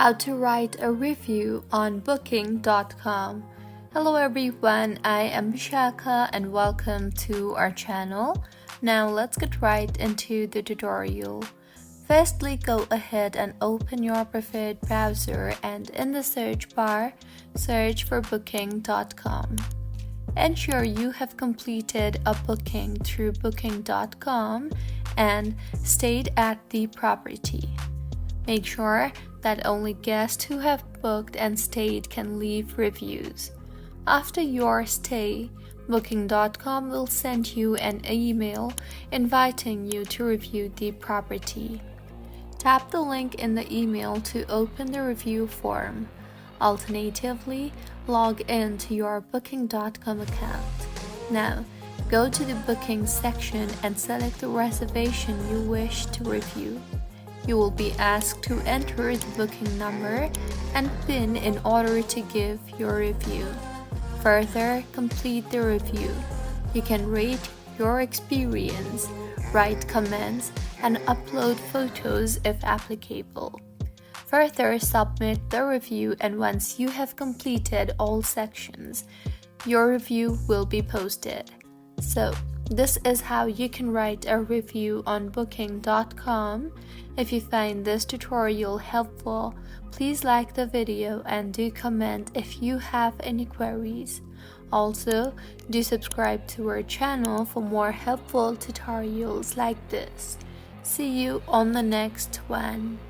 How to write a review on Booking.com. Hello everyone, I am Vishaka and welcome to our channel. Now let's get right into the tutorial. Firstly, go ahead and open your preferred browser and in the search bar, search for Booking.com. Ensure you have completed a booking through Booking.com and stayed at the property. Make sure that only guests who have booked and stayed can leave reviews. After your stay, Booking.com will send you an email inviting you to review the property. Tap the link in the email to open the review form. Alternatively, log in to your Booking.com account. Now, go to the Booking section and select the reservation you wish to review. You will be asked to enter the booking number and PIN in order to give your review. Further, complete the review. You can rate your experience, write comments, and upload photos if applicable. Further, submit the review, and once you have completed all sections, your review will be posted. So, this is how you can write a review on Booking.com. If you find this tutorial helpful, please like the video and do comment if you have any queries. Also, do subscribe to our channel for more helpful tutorials like this. See you on the next one.